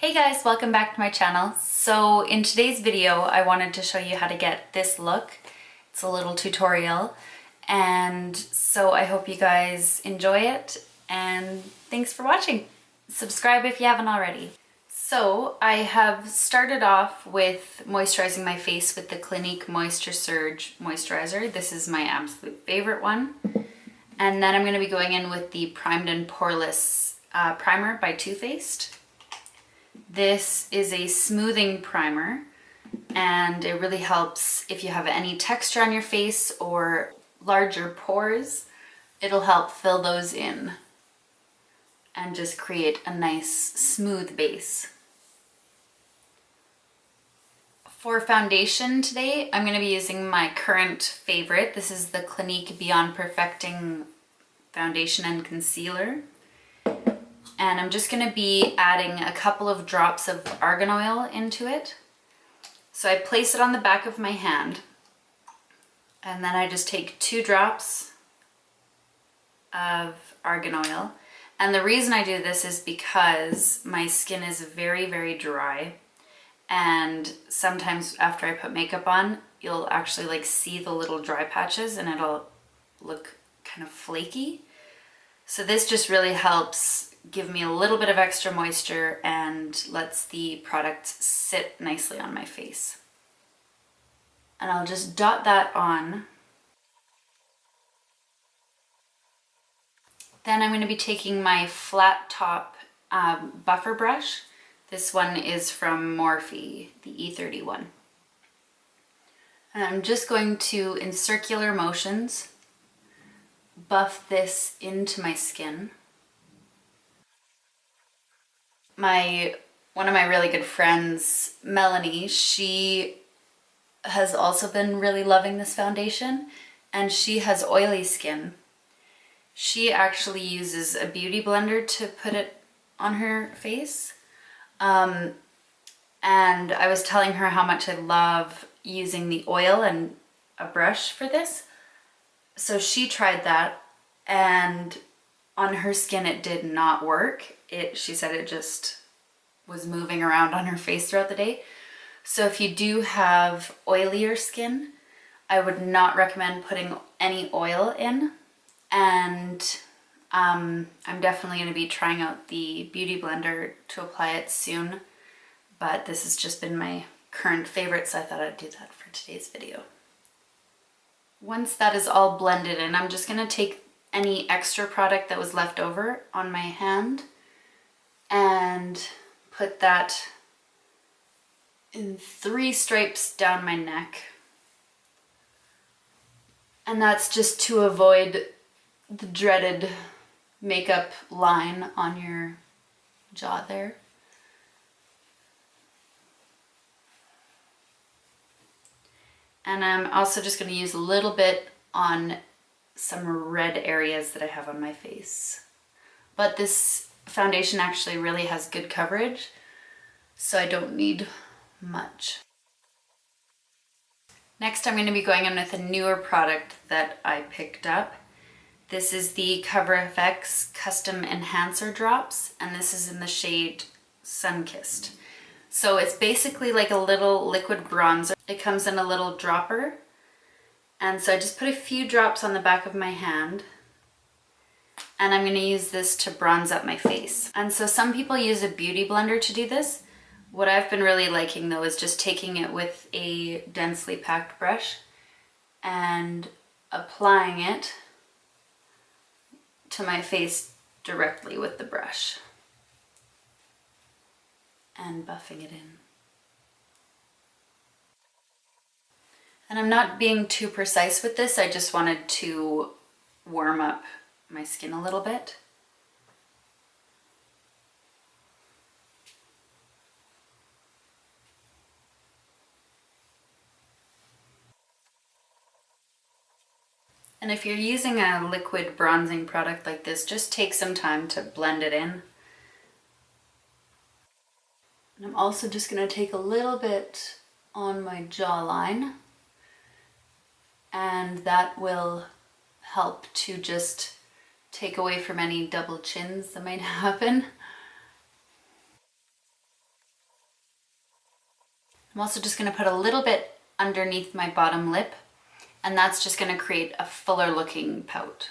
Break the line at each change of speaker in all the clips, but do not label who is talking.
Hey guys, welcome back to my channel. So in today's video, I wanted to show you how to get this look. It's a little tutorial, and so I hope you guys enjoy it, and thanks for watching. Subscribe if you haven't already. So I have started off with moisturizing my face with the Clinique Moisture Surge Moisturizer. This is my absolute favorite one. And then I'm going to be going in with the Primed and Poreless Primer by Too Faced. This is a smoothing primer, and it really helps if you have any texture on your face or larger pores. It'll help fill those in and just create a nice smooth base. For foundation today, I'm going to be using my current favorite. This is the Clinique Beyond Perfecting Foundation and Concealer. And I'm just going to be adding a couple of drops of argan oil into it. So I place it on the back of my hand, and then I just take 2 drops of argan oil. And the reason I do this is because my skin is very, very dry. And sometimes after I put makeup on, you'll actually like see the little dry patches and it'll look kind of flaky. So this just really helps give me a little bit of extra moisture and lets the product sit nicely on my face. And I'll just dot that on. Then I'm going to be taking my flat top buffer brush. This one is from Morphe, the E31. And I'm just going to, in circular motions, buff this into my skin. One of my really good friends, Melanie, she has also been really loving this foundation, and she has oily skin. She actually uses a beauty blender to put it on her face. And I was telling her how much I love using the oil and a brush for this. So she tried that, and on her skin it did not work. She said it just was moving around on her face throughout the day. So if you do have oilier skin, I would not recommend putting any oil in. And I'm definitely going to be trying out the Beauty Blender to apply it soon. But this has just been my current favorite, so I thought I'd do that for today's video. Once that is all blended in, I'm just going to take any extra product that was left over on my hand and put that in 3 stripes down my neck. And that's just to avoid the dreaded makeup line on your jaw there. And I'm also just going to use a little bit on some red areas that I have on my face. But this foundation actually really has good coverage, so I don't need much. Next, I'm going to be going in with a newer product that I picked up. This is the Cover FX Custom Enhancer Drops, and this is in the shade Sunkissed. So it's basically like a little liquid bronzer. It comes in a little dropper. And so I just put a few drops on the back of my hand, and I'm going to use this to bronze up my face. And so some people use a beauty blender to do this. What I've been really liking though is just taking it with a densely packed brush and applying it to my face directly with the brush and buffing it in. And I'm not being too precise with this, I just wanted to warm up my skin a little bit. And if you're using a liquid bronzing product like this, just take some time to blend it in. And I'm also just going to take a little bit on my jawline, and that will help to just take away from any double chins that might happen. I'm also just going to put a little bit underneath my bottom lip, and that's just going to create a fuller looking pout.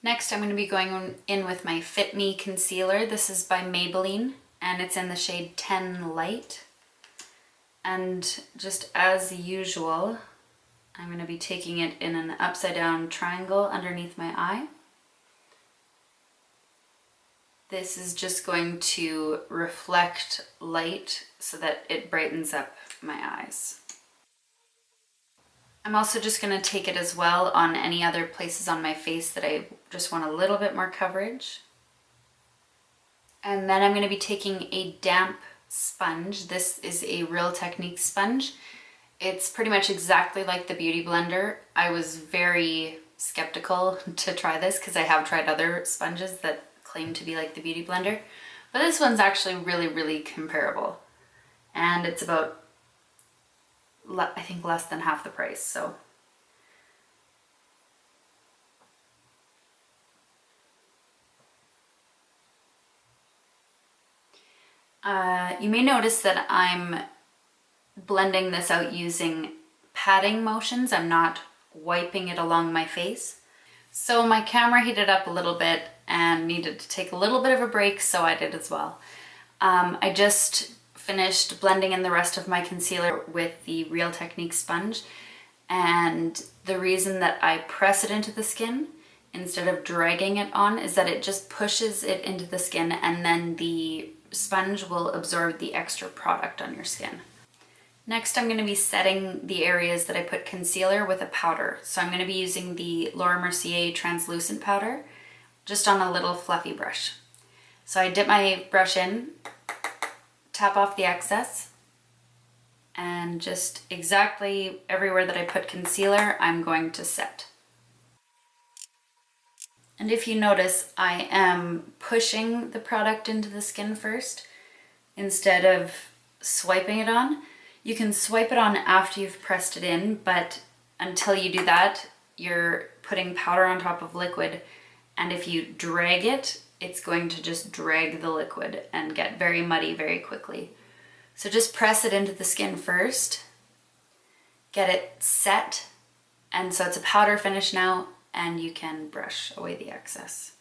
Next, I'm going to be going in with my Fit Me concealer. This is by Maybelline, and it's in the shade 10 Light. And just as usual, I'm going to be taking it in an upside down triangle underneath my eye. This is just going to reflect light so that it brightens up my eyes. I'm also just going to take it as well on any other places on my face that I just want a little bit more coverage. And then I'm going to be taking a damp sponge. This is a Real Technique sponge. It's pretty much exactly like the Beauty Blender. I was very skeptical to try this because I have tried other sponges that claim to be like the Beauty Blender, but this one's actually really, really comparable. And it's about, I think, less than half the price, so. You may notice that I'm blending this out using patting motions. I'm not wiping it along my face. So my camera heated up a little bit and needed to take a little bit of a break, so I did as well. I just finished blending in the rest of my concealer with the Real Technique sponge, and the reason that I press it into the skin instead of dragging it on is that it just pushes it into the skin, and then the sponge will absorb the extra product on your skin. Next, I'm going to be setting the areas that I put concealer with a powder. So I'm going to be using the Laura Mercier translucent powder just on a little fluffy brush. So I dip my brush in, tap off the excess, and just exactly everywhere that I put concealer, I'm going to set. And if you notice, I am pushing the product into the skin first instead of swiping it on. You can swipe it on after you've pressed it in, but until you do that, you're putting powder on top of liquid, and if you drag it, it's going to just drag the liquid and get very muddy very quickly. So just press it into the skin first, get it set, and so it's a powder finish now, and you can brush away the excess.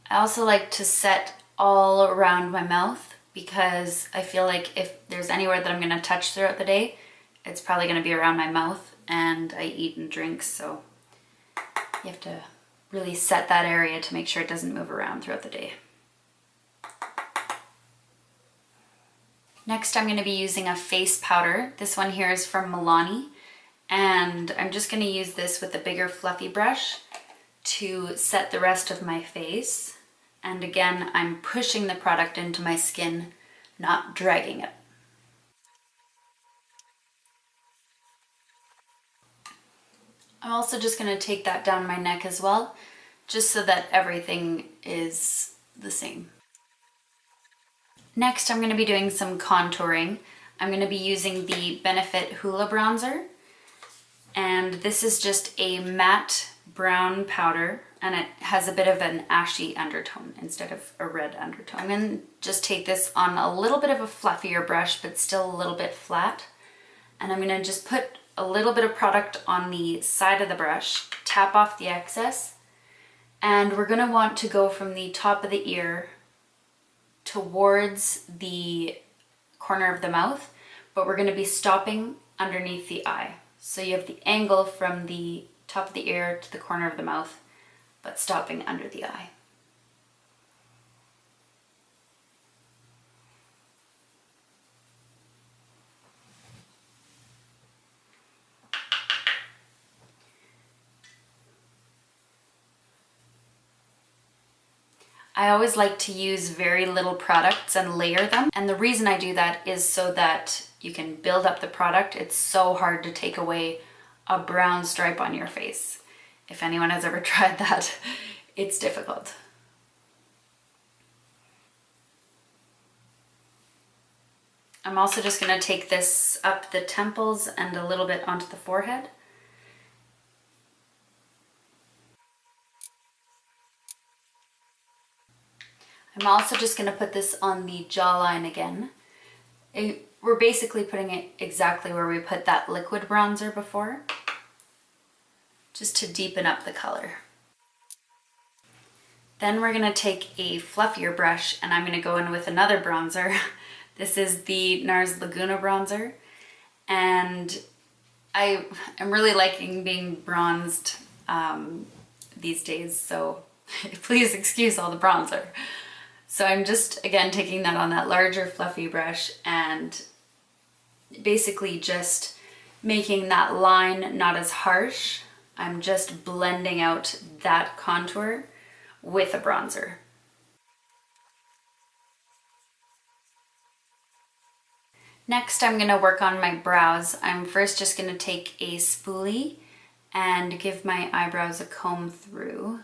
I also like to set all around my mouth because I feel like if there's anywhere that I'm going to touch throughout the day, it's probably going to be around my mouth, and I eat and drink, so you have to really set that area to make sure it doesn't move around throughout the day. Next, I'm going to be using a face powder. This one here is from Milani, and I'm just going to use this with a bigger fluffy brush to set the rest of my face. And again, I'm pushing the product into my skin, not dragging it. I'm also just going to take that down my neck as well, just so that everything is the same. Next, I'm going to be doing some contouring. I'm going to be using the Benefit Hoola Bronzer, and this is just a matte brown powder, and it has a bit of an ashy undertone instead of a red undertone. I'm going to just take this on a little bit of a fluffier brush, but still a little bit flat, and I'm going to just put a little bit of product on the side of the brush, tap off the excess, and we're going to want to go from the top of the ear towards the corner of the mouth, but we're going to be stopping underneath the eye. So you have the angle from the top of the ear to the corner of the mouth, but stopping under the eye. I always like to use very little products and layer them. And the reason I do that is so that you can build up the product. It's so hard to take away a brown stripe on your face. If anyone has ever tried that, it's difficult. I'm also just going to take this up the temples and a little bit onto the forehead. I'm also just going to put this on the jawline again. We're basically putting it exactly where we put that liquid bronzer before, just to deepen up the color. Then we're going to take a fluffier brush and I'm going to go in with another bronzer. This is the NARS Laguna bronzer, and I am really liking being bronzed these days, so please excuse all the bronzer. So I'm just, again, taking that on that larger fluffy brush and basically just making that line not as harsh. I'm just blending out that contour with a bronzer. Next, I'm going to work on my brows. I'm first just going to take a spoolie and give my eyebrows a comb through.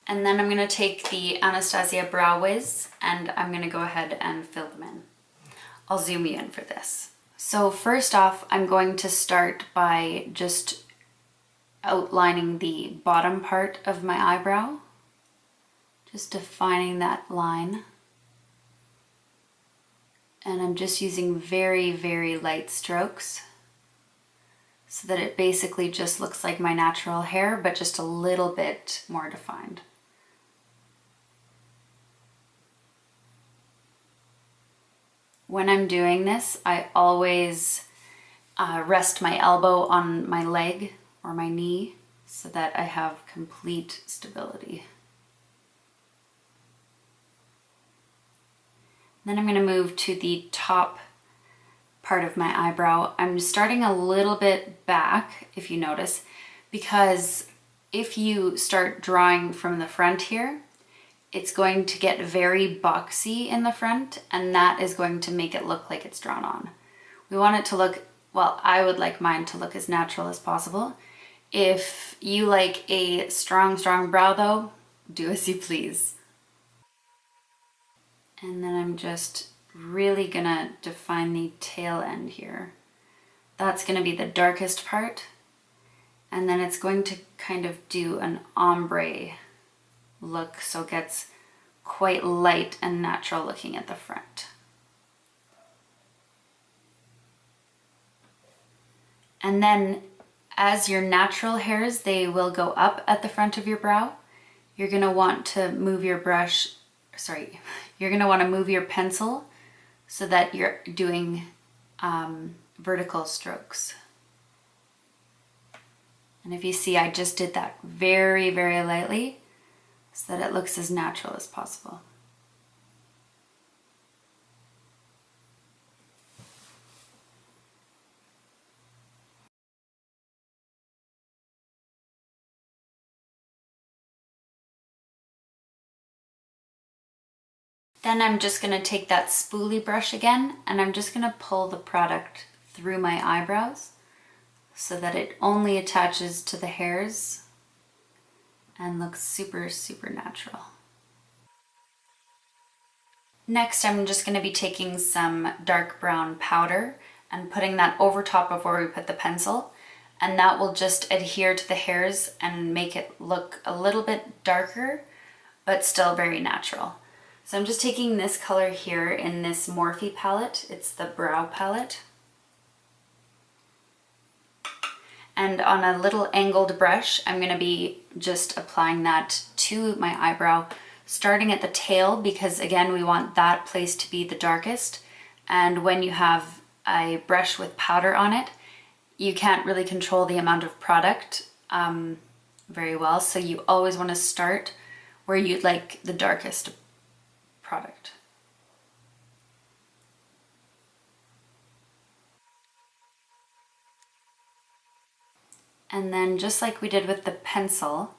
And then I'm going to take the Anastasia Brow Wiz and I'm going to go ahead and fill them in. I'll zoom you in for this. So first off, I'm going to start by just outlining the bottom part of my eyebrow, just defining that line. And I'm just using very, very light strokes so that it basically just looks like my natural hair, but just a little bit more defined. When I'm doing this, I always rest my elbow on my leg or my knee so that I have complete stability. Then I'm going to move to the top part of my eyebrow. I'm starting a little bit back, if you notice, because if you start drawing from the front here, it's going to get very boxy in the front, and that is going to make it look like it's drawn on. We want it to look, well, I would like mine to look as natural as possible. If you like a strong, strong brow though, do as you please. And then I'm just really gonna define the tail end here. That's gonna be the darkest part. And then it's going to kind of do an ombre look, so it gets quite light and natural looking at the front. And then as your natural hairs, they will go up at the front of your brow. You're gonna want to move your brush, you're gonna wanna move your pencil so that you're doing vertical strokes. And if you see, I just did that very, very lightly so that it looks as natural as possible. Then I'm just going to take that spoolie brush again and I'm just going to pull the product through my eyebrows so that it only attaches to the hairs and looks super, super natural. Next, I'm just going to be taking some dark brown powder and putting that over top of where we put the pencil, and that will just adhere to the hairs and make it look a little bit darker but still very natural. So I'm just taking this color here in this Morphe palette. It's the Brow palette. And on a little angled brush, I'm going to be just applying that to my eyebrow, starting at the tail, because again, we want that place to be the darkest. And when you have a brush with powder on it, you can't really control the amount of product very well. So you always want to start where you'd like the darkest product. And then just like we did with the pencil,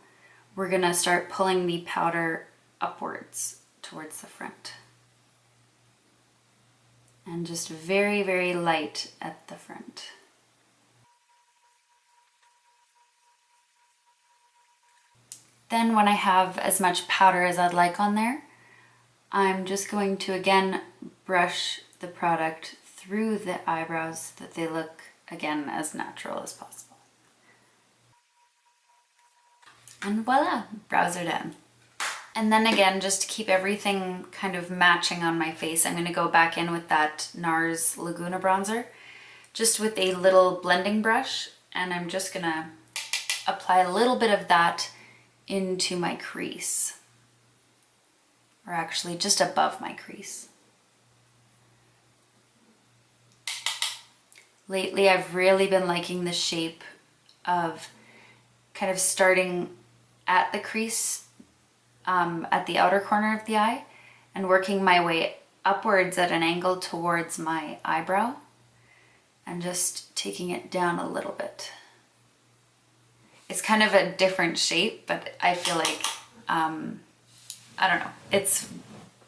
we're gonna start pulling the powder upwards towards the front. And just very, very light at the front. Then when I have as much powder as I'd like on there, I'm just going to again brush the product through the eyebrows so that they look again as natural as possible. And voila, brows are done. And then again, just to keep everything kind of matching on my face, I'm going to go back in with that NARS Laguna bronzer, just with a little blending brush, and I'm just going to apply a little bit of that into my crease, or actually just above my crease. Lately, I've really been liking the shape of kind of starting at the crease, at the outer corner of the eye, and working my way upwards at an angle towards my eyebrow, and just taking it down a little bit. It's kind of a different shape, but I feel like, I don't know, it's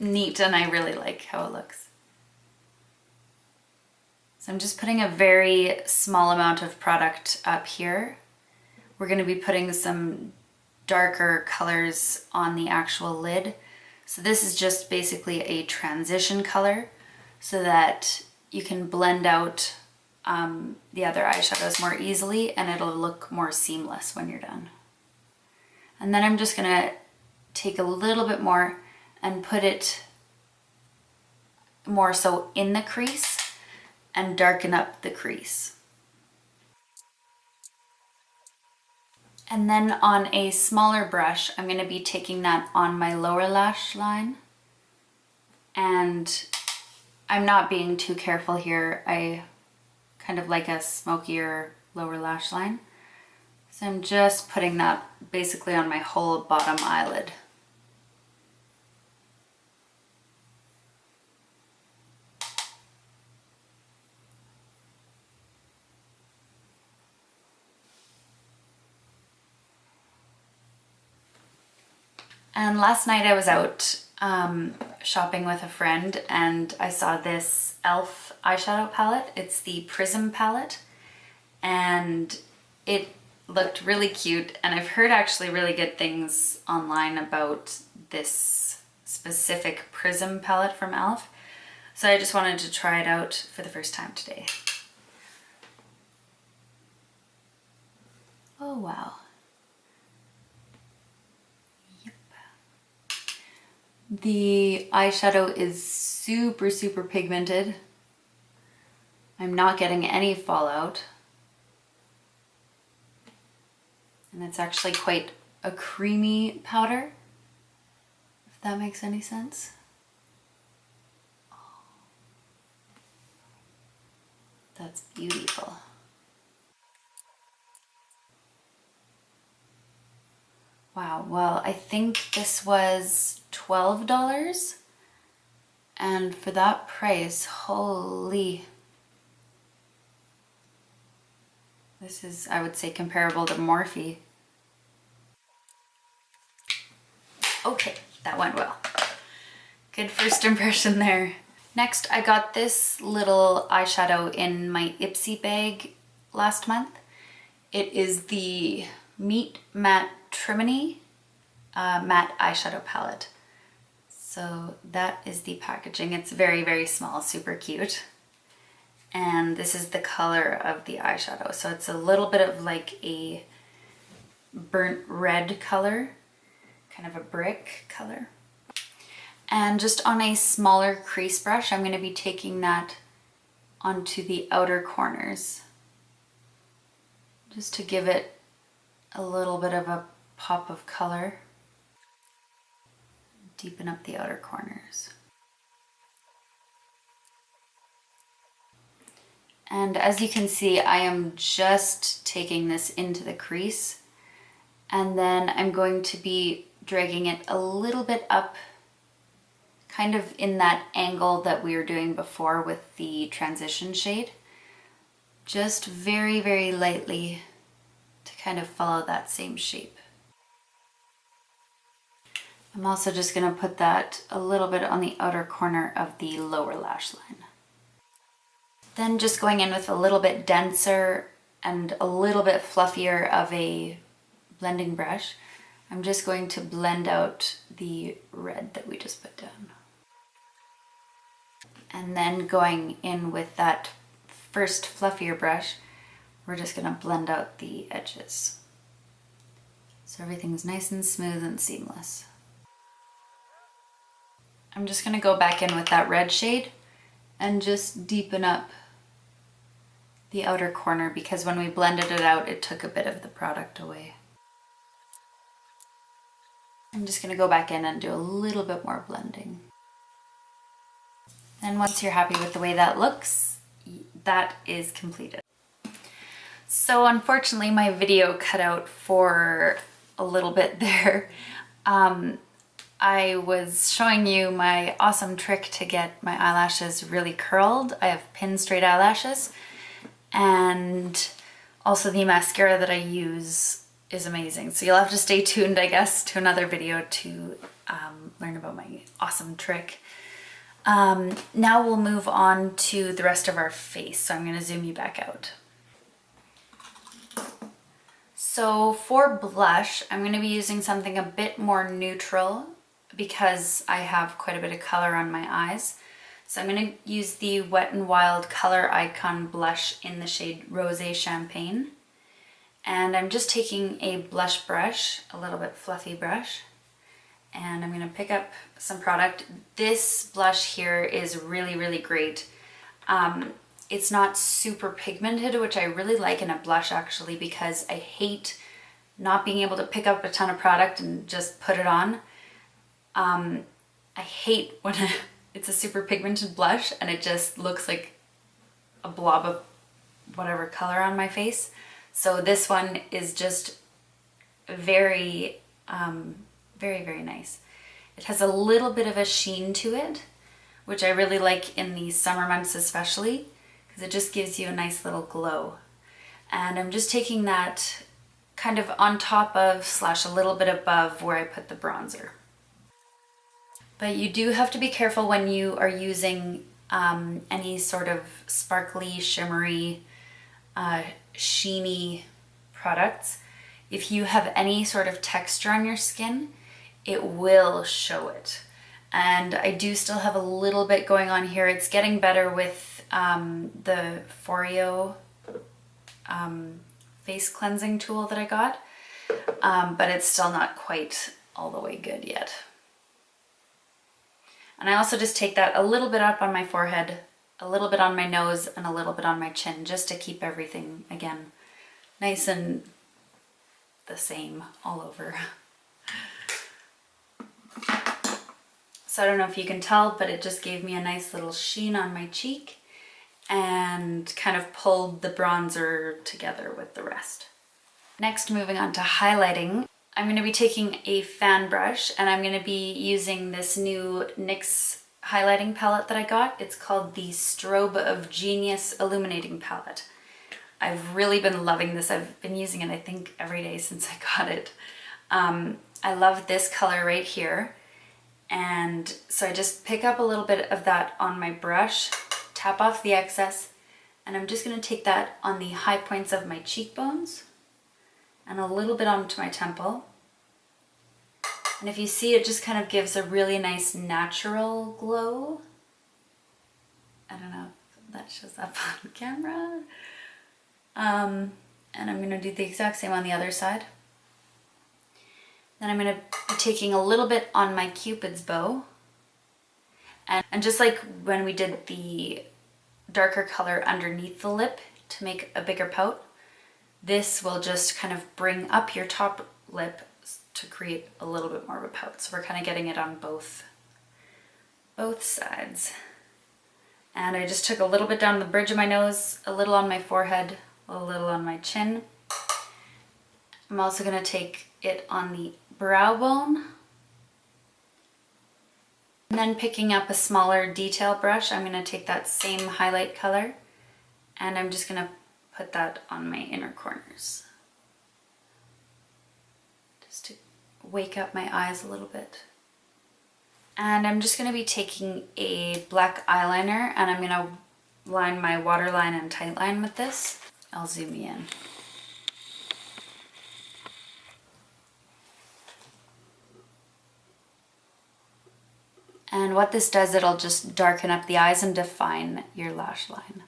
neat and I really like how it looks. So I'm just putting a very small amount of product up here. We're going to be putting some darker colors on the actual lid. So this is just basically a transition color so that you can blend out the other eyeshadows more easily, and it'll look more seamless when you're done. And then I'm just gonna take a little bit more and put it more so in the crease and darken up the crease. And then on a smaller brush, I'm going to be taking that on my lower lash line. And I'm not being too careful here. I kind of like a smokier lower lash line. So I'm just putting that basically on my whole bottom eyelid. And last night I was out shopping with a friend, and I saw this e.l.f. eyeshadow palette. It's the Prism palette, and it looked really cute, and I've heard actually really good things online about this specific Prism palette from e.l.f. So I just wanted to try it out for the first time today. Oh wow. The eyeshadow is super, super pigmented. I'm not getting any fallout. And it's actually quite a creamy powder, if that makes any sense. That's beautiful. Wow, well, I think this was $12. And for that price, holy. This is, I would say, comparable to Morphe. Okay, that went well. Good first impression there. Next, I got this little eyeshadow in my Ipsy bag last month. It is the Meet Matte Trimony matte eyeshadow palette. So that is the packaging. It's very, very small, super cute. And this is the color of the eyeshadow. So it's a little bit of like a burnt red color, kind of a brick color. And just on a smaller crease brush, I'm going to be taking that onto the outer corners, just to give it a little bit of a pop of color. Deepen up the outer corners. And as you can see, I am just taking this into the crease, and then I'm going to be dragging it a little bit up, kind of in that angle that we were doing before with the transition shade. Just very, very lightly to kind of follow that same shape. I'm also just going to put that a little bit on the outer corner of the lower lash line. Then just going in with a little bit denser and a little bit fluffier of a blending brush, I'm just going to blend out the red that we just put down. And then going in with that first fluffier brush, we're just going to blend out the edges. So everything's nice and smooth and seamless. I'm just gonna go back in with that red shade and just deepen up the outer corner, because when we blended it out, it took a bit of the product away. I'm just gonna go back in and do a little bit more blending. And once you're happy with the way that looks, that is completed. So unfortunately my video cut out for a little bit there. I was showing you my awesome trick to get my eyelashes really curled. I have pin straight eyelashes, and also the mascara that I use is amazing. So you'll have to stay tuned, I guess, to another video to learn about my awesome trick. Now we'll move on to the rest of our face. So I'm going to zoom you back out. So for blush, I'm going to be using something a bit more neutral because I have quite a bit of color on my eyes. So I'm going to use the Wet n Wild Color Icon blush in the shade Rosé Champagne. And I'm just taking a blush brush, a little bit fluffy brush, and I'm going to pick up some product. This blush here is really, really great. It's not super pigmented, which I really like in a blush actually, because I hate not being able to pick up a ton of product and just put it on. I hate when it's a super pigmented blush and it just looks like a blob of whatever color on my face. So this one is just very, very, very nice. It has a little bit of a sheen to it, which I really like in the summer months especially, because it just gives you a nice little glow. And I'm just taking that kind of on top of / a little bit above where I put the bronzer. But you do have to be careful when you are using any sort of sparkly, shimmery, sheeny products. If you have any sort of texture on your skin, it will show it. And I do still have a little bit going on here. It's getting better with the Foreo face cleansing tool that I got, but it's still not quite all the way good yet. And I also just take that a little bit up on my forehead, a little bit on my nose, and a little bit on my chin, just to keep everything, again, nice and the same all over. So I don't know if you can tell, but it just gave me a nice little sheen on my cheek and kind of pulled the bronzer together with the rest. Next, moving on to highlighting, I'm going to be taking a fan brush and I'm going to be using this new NYX highlighting palette that I got. It's called the Strobe of Genius Illuminating Palette. I've really been loving this. I've been using it, I think, every day since I got it. I love this color right here. And so I just pick up a little bit of that on my brush, tap off the excess, and I'm just going to take that on the high points of my cheekbones and a little bit onto my temple. And if you see, it just kind of gives a really nice natural glow. I don't know if that shows up on camera. And I'm going to do the exact same on the other side. Then I'm going to be taking a little bit on my Cupid's bow. And just like when we did the darker color underneath the lip to make a bigger pout, this will just kind of bring up your top lip to create a little bit more of a pout. So we're kind of getting it on both sides. And I just took a little bit down the bridge of my nose, a little on my forehead, a little on my chin. I'm also going to take it on the brow bone. And then picking up a smaller detail brush, I'm going to take that same highlight color and I'm just going to put that on my inner corners. Just to wake up my eyes a little bit. And I'm just going to be taking a black eyeliner and I'm going to line my waterline and tightline with this. I'll zoom you in. And what this does, it'll just darken up the eyes and define your lash line.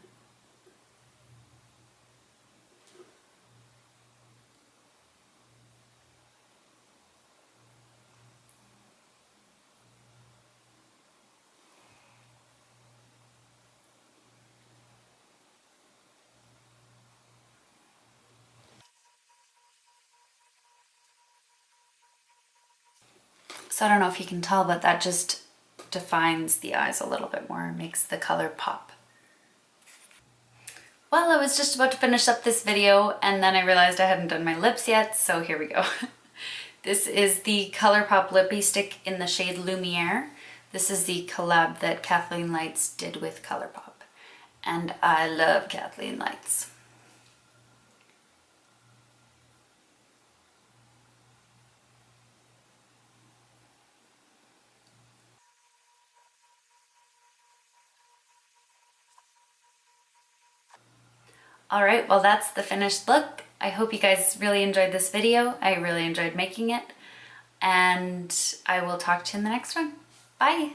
So I don't know if you can tell, but that just defines the eyes a little bit more, makes the color pop. Well, I was just about to finish up this video and then I realized I hadn't done my lips yet, so here we go. This is the ColourPop Lippy Stick in the shade Lumiere. This is the collab that Kathleen Lights did with ColourPop. And I love Kathleen Lights. All right, well that's the finished look. I hope you guys really enjoyed this video. I really enjoyed making it. And I will talk to you in the next one. Bye!